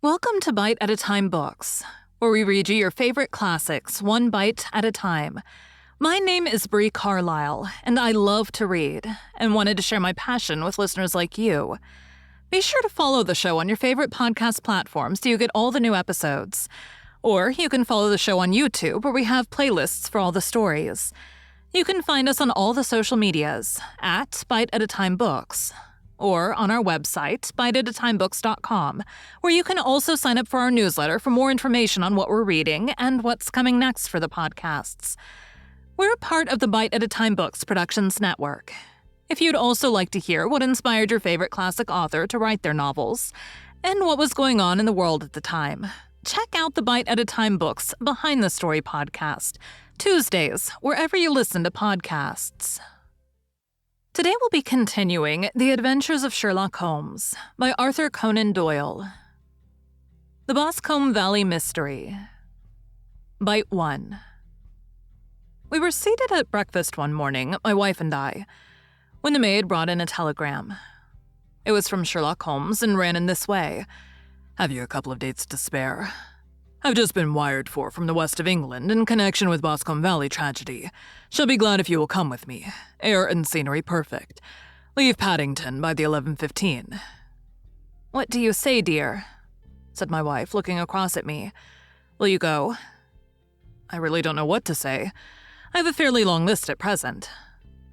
Welcome to Bite at a Time Books, where we read you your favorite classics one bite at a time. My name is Bree Carlile, and I love to read, and wanted to share my passion with listeners like you. Be sure to follow the show on your favorite podcast platforms so you get all the new episodes. Or you can follow the show on YouTube, where we have playlists for all the stories. You can find us on all the social medias, at Bite at a Time Books, or on our website, biteatatimebooks.com, where you can also sign up for our newsletter for more information on what we're reading and what's coming next for the podcasts. We're a part of the Bite at a Time Books Productions Network. If you'd also like to hear what inspired your favorite classic author to write their novels, and what was going on in the world at the time, check out the Bite at a Time Books Behind the Story podcast, Tuesdays, wherever you listen to podcasts. Today we'll be continuing The Adventures of Sherlock Holmes by Arthur Conan Doyle. The Boscombe Valley Mystery. Bite 1. We were seated at breakfast one morning, my wife and I, when the maid brought in a telegram. It was from Sherlock Holmes and ran in this way. "Have you a couple of dates to spare? I've just been wired for from the west of England in connection with Boscombe Valley tragedy. Shall be glad if you will come with me. Air and scenery perfect. Leave Paddington by the 11:15. "What do you say, dear?" said my wife, looking across at me. "Will you go?" "I really don't know what to say. I have a fairly long list at present."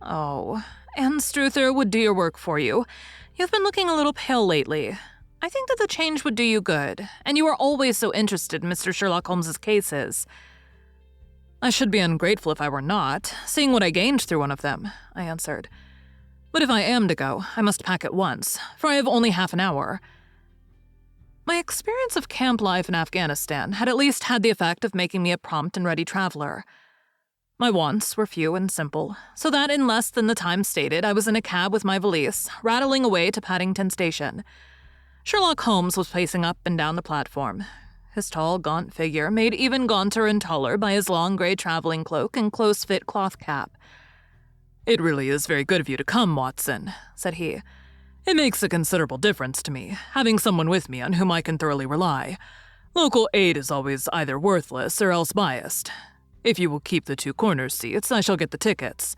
"Oh, Anne Struther would do your work for you. You've been looking a little pale lately. I think that the change would do you good, and you are always so interested in Mr. Sherlock Holmes's cases." "I should be ungrateful if I were not, seeing what I gained through one of them," I answered. "But if I am to go, I must pack at once, for I have only half an hour." My experience of camp life in Afghanistan had at least had the effect of making me a prompt and ready traveler. My wants were few and simple, so that in less than the time stated, I was in a cab with my valise, rattling away to Paddington Station. Sherlock Holmes was pacing up and down the platform, his tall, gaunt figure made even gaunter and taller by his long gray traveling cloak and close-fit cloth cap. "It really is very good of you to come, Watson," said he. "It makes a considerable difference to me, having someone with me on whom I can thoroughly rely. Local aid is always either worthless or else biased. If you will keep the two corner seats, I shall get the tickets."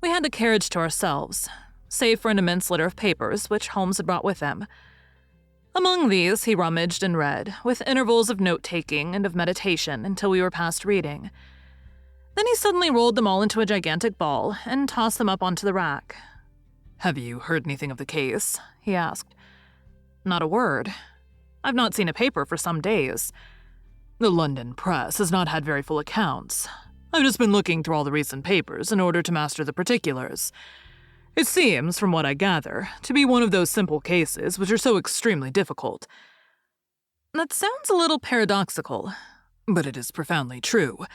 We had the carriage to ourselves, save for an immense litter of papers which Holmes had brought with him. Among these he rummaged and read, with intervals of note-taking and of meditation until we were past reading. Then he suddenly rolled them all into a gigantic ball and tossed them up onto the rack. "Have you heard anything of the case?" he asked. "Not a word. I've not seen a paper for some days. The London press has not had very full accounts. I've just been looking through all the recent papers in order to master the particulars. It seems, from what I gather, to be one of those simple cases which are so extremely difficult." "That sounds a little paradoxical." "But it is profoundly true.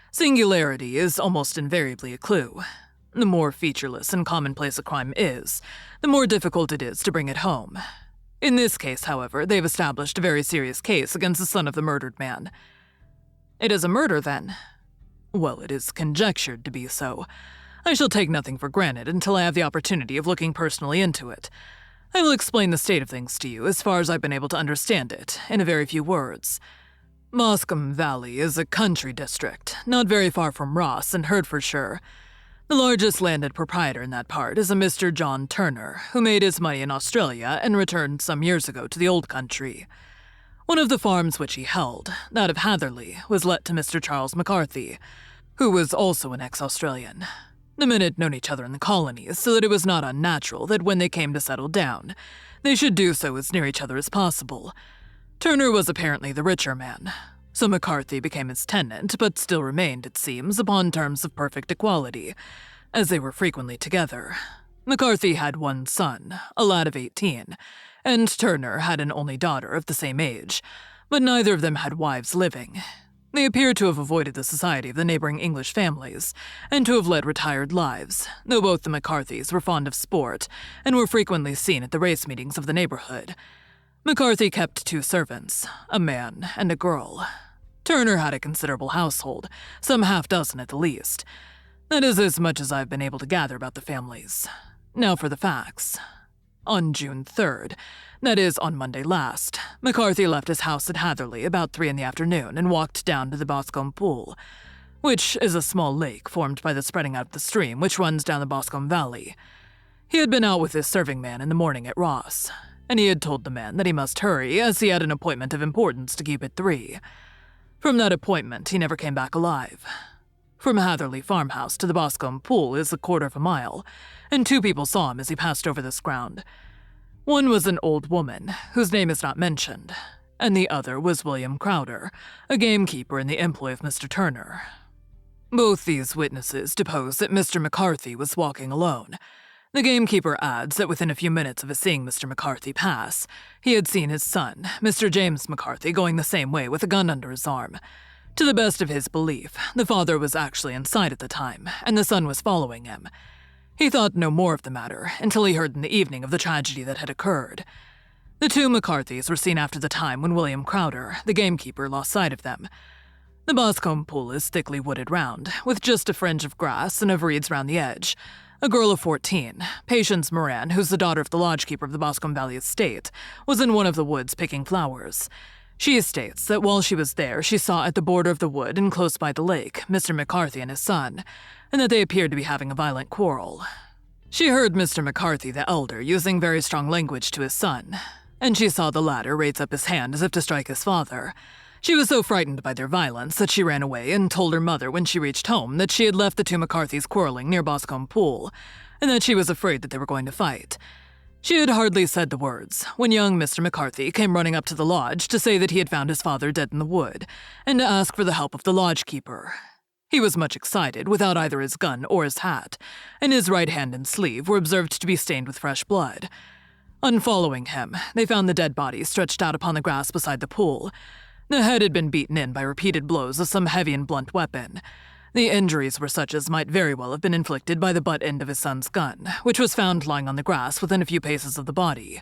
Singularity is almost invariably a clue. The more featureless and commonplace a crime is, the more difficult it is to bring it home. In this case, however, they've established a very serious case against the son of the murdered man." "It is a murder, then?" "Well, it is conjectured to be so. I shall take nothing for granted until I have the opportunity of looking personally into it. I will explain the state of things to you as far as I've been able to understand it, in a very few words. Boscombe Valley is a country district, not very far from Ross in Hertfordshire. The largest landed proprietor in that part is a Mr. John Turner, who made his money in Australia and returned some years ago to the old country. One of the farms which he held, that of Hatherley, was let to Mr. Charles McCarthy, who was also an ex-Australian. The men had known each other in the colonies, so that it was not unnatural that when they came to settle down, they should do so as near each other as possible. Turner was apparently the richer man, so McCarthy became his tenant, but still remained, it seems, upon terms of perfect equality, as they were frequently together. McCarthy had one son, a lad of 18, and Turner had an only daughter of the same age, but neither of them had wives living. They appear to have avoided the society of the neighboring English families, and to have led retired lives, though both the McCarthys were fond of sport, and were frequently seen at the race meetings of the neighborhood. McCarthy kept 2 servants, a man and a girl. Turner had a considerable household, some half-dozen at the least. That is as much as I've been able to gather about the families. Now for the facts. On June 3rd, that is, on Monday last, McCarthy left his house at Hatherley about 3 in the afternoon and walked down to the Boscombe pool, which is a small lake formed by the spreading out of the stream which runs down the Boscombe Valley. He had been out with his serving man in the morning at Ross, and he had told the man that he must hurry as he had an appointment of importance to keep at 3. From that appointment, he never came back alive. From Hatherley farmhouse to the Boscombe pool is a quarter of a mile, and 2 people saw him as he passed over this ground. One was an old woman, whose name is not mentioned, and the other was William Crowder, a gamekeeper in the employ of Mr. Turner. Both these witnesses depose that Mr. McCarthy was walking alone. The gamekeeper adds that within a few minutes of his seeing Mr. McCarthy pass, he had seen his son, Mr. James McCarthy, going the same way with a gun under his arm. To the best of his belief, the father was actually inside at the time, and the son was following him. He thought no more of the matter until he heard in the evening of the tragedy that had occurred. The 2 McCarthys were seen after the time when William Crowder, the gamekeeper, lost sight of them. The Boscombe pool is thickly wooded round, with just a fringe of grass and of reeds round the edge. A girl of 14, Patience Moran, who's the daughter of the lodgekeeper of the Boscombe Valley estate, was in one of the woods picking flowers. She states that while she was there, she saw at the border of the wood and close by the lake Mr. McCarthy and his son, and that they appeared to be having a violent quarrel. She heard Mr. McCarthy, the elder, using very strong language to his son, and she saw the latter raise up his hand as if to strike his father. She was so frightened by their violence that she ran away and told her mother when she reached home that she had left the 2 McCarthys quarreling near Boscombe Pool, and that she was afraid that they were going to fight. She had hardly said the words when young Mr. McCarthy came running up to the lodge to say that he had found his father dead in the wood, and to ask for the help of the lodgekeeper. He was much excited, without either his gun or his hat, and his right hand and sleeve were observed to be stained with fresh blood. On following him, they found the dead body stretched out upon the grass beside the pool. The head had been beaten in by repeated blows of some heavy and blunt weapon. The injuries were such as might very well have been inflicted by the butt end of his son's gun, which was found lying on the grass within a few paces of the body.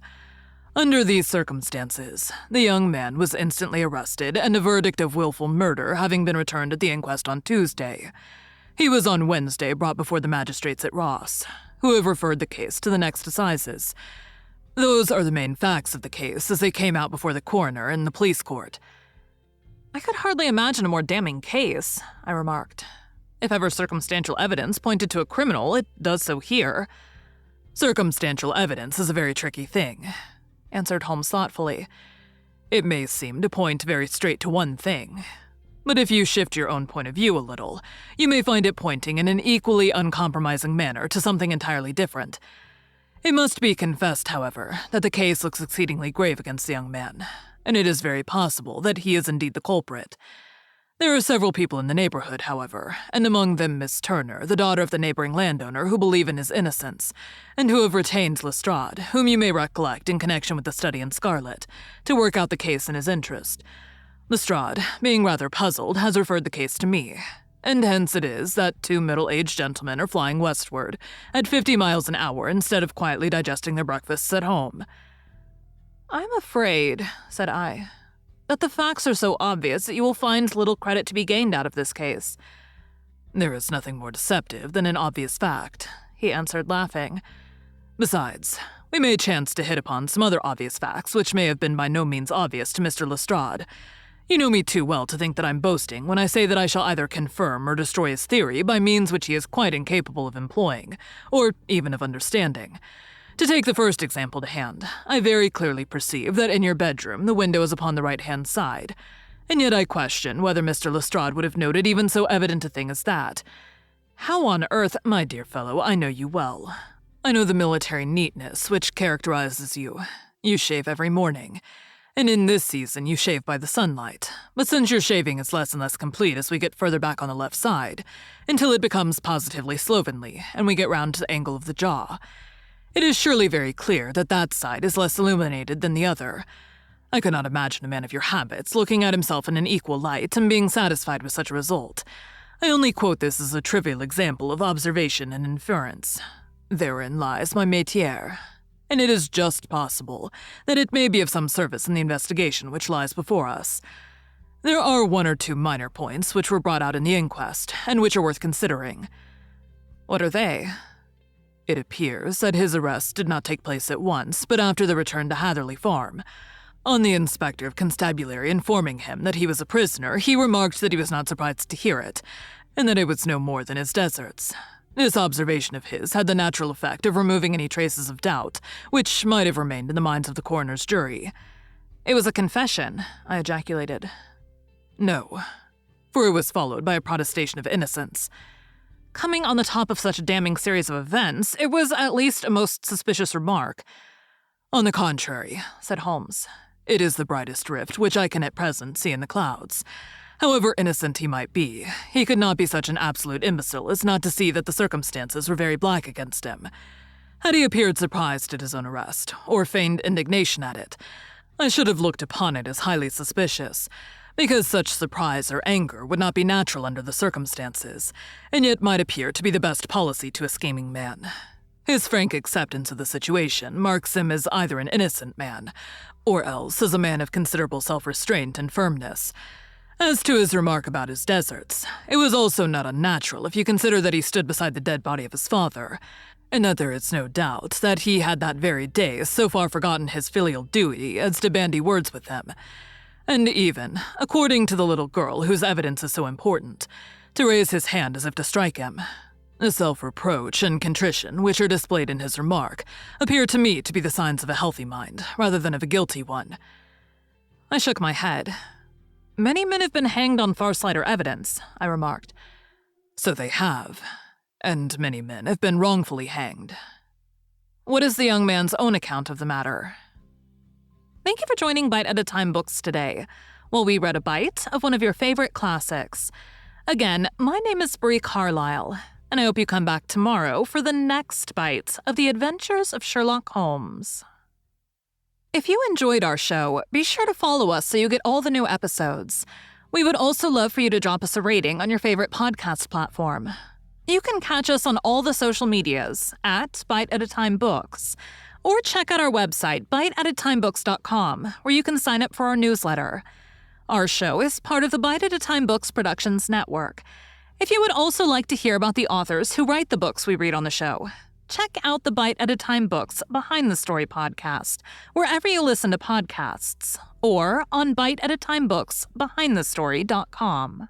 Under these circumstances, the young man was instantly arrested, and a verdict of willful murder having been returned at the inquest on Tuesday. He was on Wednesday brought before the magistrates at Ross, who have referred the case to the next assizes. Those are the main facts of the case as they came out before the coroner and the police court. I could hardly imagine a more damning case, I remarked. If ever circumstantial evidence pointed to a criminal, it does so here. Circumstantial evidence is a very tricky thing, answered Holmes thoughtfully. It may seem to point very straight to one thing, but if you shift your own point of view a little, you may find it pointing in an equally uncompromising manner to something entirely different. It must be confessed, however, that the case looks exceedingly grave against the young man, and it is very possible that he is indeed the culprit. There are several people in the neighborhood, however, and among them Miss Turner, the daughter of the neighboring landowner, who believe in his innocence, and who have retained Lestrade, whom you may recollect in connection with the study in Scarlet, to work out the case in his interest. Lestrade, being rather puzzled, has referred the case to me, and hence it is that 2 middle-aged gentlemen are flying westward at 50 miles an hour instead of quietly digesting their breakfasts at home. I'm afraid, said I, that the facts are so obvious that you will find little credit to be gained out of this case. There is nothing more deceptive than an obvious fact, he answered, laughing. Besides, we may chance to hit upon some other obvious facts which may have been by no means obvious to Mr. Lestrade. You know me too well to think that I'm boasting when I say that I shall either confirm or destroy his theory by means which he is quite incapable of employing, or even of understanding. To take the first example to hand, I very clearly perceive that in your bedroom the window is upon the right-hand side, and yet I question whether Mr. Lestrade would have noted even so evident a thing as that. How on earth, my dear fellow, I know you well. I know the military neatness which characterizes you. You shave every morning, and in this season you shave by the sunlight, but since your shaving is less and less complete as we get further back on the left side, until it becomes positively slovenly, and we get round to the angle of the jaw, it is surely very clear that that side is less illuminated than the other. I could not imagine a man of your habits looking at himself in an equal light and being satisfied with such a result. I only quote this as a trivial example of observation and inference. Therein lies my métier, and it is just possible that it may be of some service in the investigation which lies before us. There are 1 or 2 minor points which were brought out in the inquest, and which are worth considering. What are they? It appears that his arrest did not take place at once, but after the return to Hatherley Farm. On the Inspector of Constabulary informing him that he was a prisoner, he remarked that he was not surprised to hear it, and that it was no more than his deserts. This observation of his had the natural effect of removing any traces of doubt, which might have remained in the minds of the coroner's jury. It was a confession, I ejaculated. No, for it was followed by a protestation of innocence. Coming on the top of such a damning series of events, it was at least a most suspicious remark. On the contrary, said Holmes, it is the brightest rift which I can at present see in the clouds. However innocent he might be, he could not be such an absolute imbecile as not to see that the circumstances were very black against him. Had he appeared surprised at his own arrest, or feigned indignation at it, I should have looked upon it as highly suspicious, because such surprise or anger would not be natural under the circumstances, and yet might appear to be the best policy to a scheming man. His frank acceptance of the situation marks him as either an innocent man, or else as a man of considerable self-restraint and firmness. As to his remark about his deserts, it was also not unnatural if you consider that he stood beside the dead body of his father, and that there is no doubt that he had that very day so far forgotten his filial duty as to bandy words with them, and even, according to the little girl whose evidence is so important, to raise his hand as if to strike him. The self-reproach and contrition which are displayed in his remark appear to me to be the signs of a healthy mind, rather than of a guilty one. I shook my head. Many men have been hanged on far slighter evidence, I remarked. So they have, and many men have been wrongfully hanged. What is the young man's own account of the matter? Thank you for joining Bite at a Time Books today, while we read a bite of one of your favorite classics. Again, my name is Bree Carlile, and I hope you come back tomorrow for the next bite of the adventures of Sherlock Holmes. If you enjoyed our show, be sure to follow us so you get all the new episodes. We would also love for you to drop us a rating on your favorite podcast platform. You can catch us on all the social medias at Bite at a Time Books, or check out our website, biteatatimebooks.com, where you can sign up for our newsletter. Our show is part of the Bite at a Time Books Productions Network. If you would also like to hear about the authors who write the books we read on the show, check out the Bite at a Time Books Behind the Story podcast, wherever you listen to podcasts, or on biteatatimebooksbehindthestory.com.